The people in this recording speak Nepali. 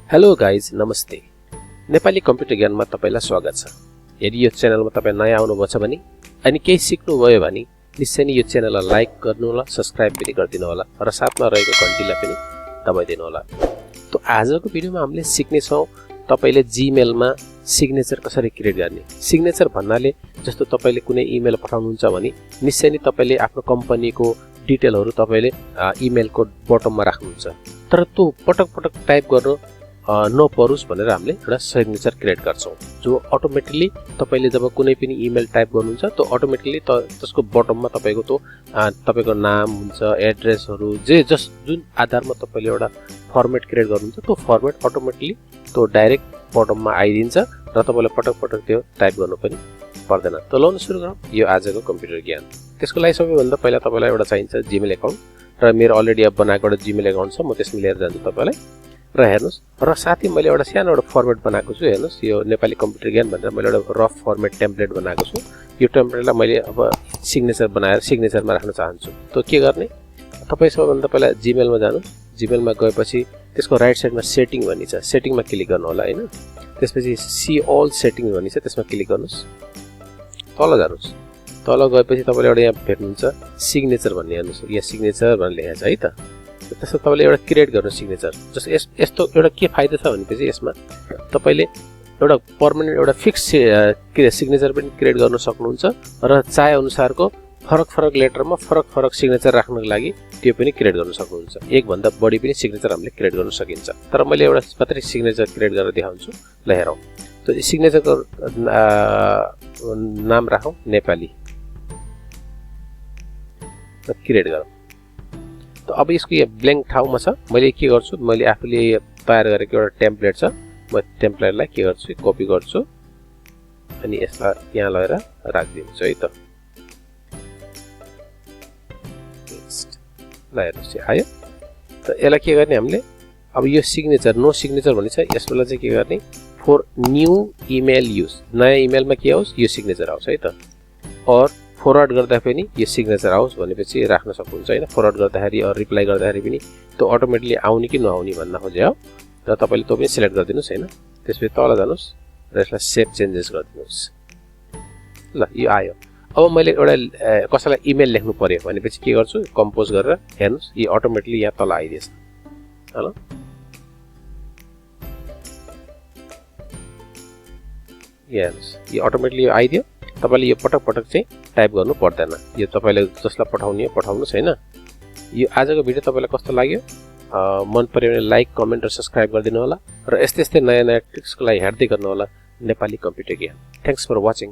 हेलो गाइज, नमस्ते। नेपाली कम्प्युटर ज्ञानमा तपाईलाई स्वागत छ। यदि यो च्यानलमा तपाई नयाँ आउनुभएको छ भने अनि केही सिक्नुभयो भने निश्चय नै यो च्यानललाई लाइक गर्नु होला, सब्स्क्राइब पनि गरिदिनु होला र साथमा रहेको घण्टीलाई पनि दबाइदिनु होला। त आजको भिडियोमा हामीले सिक्ने छौं तपाईले जीमेलमा सिग्नेचर कसरी क्रिएट गर्ने। सिग्नेचर भन्नाले जस्तो तपाईले कुनै इमेल पठाउनुहुन्छ भने निश्चय नै तपाईले आफ्नो कम्पनीको डिटेलहरु तपाईले इमेलको बटममा राख्नुहुन्छ, तर त्यो पटक पटक टाइप गर्नु नपरोस् भनेर हामीले एउटा सिग्नेचर क्रिएट गर्छौं, जो अटोमेटिकली तपाईले जब कुनै पनि इमेल टाइप गर्नुहुन्छ त्यो अटोमेटिकली त्यसको बटममा तपाईको त्यो तपाईको नाम हुन्छ, एड्रेसहरु जुन आधारमा तपाईले एउटा फर्मेट क्रिएट गर्नुहुन्छ त्यो फर्मेट अटोमेटिकली त्यो डाइरेक्ट बटममा आइदिन्छ र तपाईले पटक पटक त्यो टाइप गर्नु पनि पर्दैन। त लौन सुरु गरौँ यो आजको कम्प्युटर ज्ञान। त्यसको लागि सबैभन्दा पहिला तपाईलाई एउटा चाहिन्छ जीमेल अकाउन्ट, र मेरो अलरेडी अब बनाएको एउटा जीमेल अकाउन्ट छ, म त्यसमा लिएर जान्छु तपाईलाई। र हेर्नुस्, र साथै मैले एउटा सानो एउटा फर्मेट बनाएको छु। हेर्नुस्, यो नेपाली कम्प्युटर ज्ञान भनेर मैले एउटा रफ फर्मेट टेम्प्लेट बनाएको छु। यो टेम्प्लेटलाई मैले अब सिग्नेचर बनाएर सिग्नेचरमा राख्न चाहन्छु। त के गर्ने, तपाई सबैभन्दा पहिला जीमेलमा जानु। जीमेलमा गएपछि त्यसको राइट साइडमा सेटिङ भन्ने छ, सेटिङमा क्लिक गर्नु होला हैन। त्यसपछि सी अल सेटिङ भन्ने छ, त्यसमा क्लिक गर्नुस्। तल जानुस्, तल गएपछि तपाईले एउटा यहाँ भेट्नुहुन्छ सिग्नेचर भन्ने, हेर्नुस् यहाँ सिग्नेचर भनेर लेखेको छ है त। त्यसो तपाईले एउटा क्रिएट गर्नु सिग्नेचर। जस्तो यस्तो एउटा के फाइदा छ भनेपछि यसमा तपाईले एउटा पर्मानेन्ट एउटा फिक्स सिग्नेचर पनि क्रिएट गर्न सक्नुहुन्छ र चाहे अनुसारको फरक लेटरमा फरक सिग्नेचर राख्नको लागि त्यो पनि क्रिएट गर्न सक्नुहुन्छ। एक भन्दा बढी पनि सिग्नेचर हामीले क्रिएट गर्न सकिन्छ, तर मैले एउटा मात्रै सिग्नेचर क्रिएट गरेर देखाउँछु। ल हेरौँ, त सिग्नेचरको नाम राखौँ नेपाली, त क्रिएट गरौँ। त अब यसको यहाँ ब्ल्याङ्क ठाउँमा छ, मैले के गर्छु, मैले आफूले तयार गरेको एउटा टेम्प्लेट छ, म टेम्प्लेटलाई के गर्छु, कपी गर्छु अनि यसलाई यहाँ लगेर राखिदिन्छु है त। ल हेर्नुस् आयो। त यसलाई के गर्ने हामीले, अब यो सिग्नेचर नो सिग्नेचर भन्ने छ, यसलाई चाहिँ के गर्ने, फर न्यू इमेल युज, नयाँ इमेलमा के आओस् यो सिग्नेचर आओस् है त। और फरवर्ड गर्दा पनि यो सिग्नेचर आओस् भनेपछि राख्न सक्नुहुन्छ हैन। फरवर्ड गर्दाखेरि अर रिप्लाई गर्दाखेरि पनि त्यो अटोमेटिकली आउने कि नआउने भन्न खोजे हो। र तपाईले त्यो पनि सिलेक्ट गरिदिनुस् हैन। त्यसपछि तल जानुस् र यसलाई सेभ चेन्जेस गरिदिनुस्। ल यो आयो। अब मैले एउटा कसैलाई इमेल लेख्नु पर्यो भनेपछि के गर्छु, कम्पोज गरेर हेर्नुस् यो अटोमेटिकली यहाँ तल आइदिन्छ। ल हेर्नुस् यो अटोमेटिकली यो आइदियो। तपाईले यो पटक पटक चाहिँ टाइप गर्नु पर्दैन। यो तपाईले जसलाई पठाउने हो पठाउनुस् हैन। यो आजको भिडियो तपाईलाई कस्तो लाग्यो, मन पर्यो भने लाइक, कमेन्ट र सब्स्क्राइब गरिदिनु होला र यस्तै नयाँ ट्रिक्सको लागि हेर्दै गर्नु होला नेपाली कम्प्युटर ज्ञान। Thanks for watching.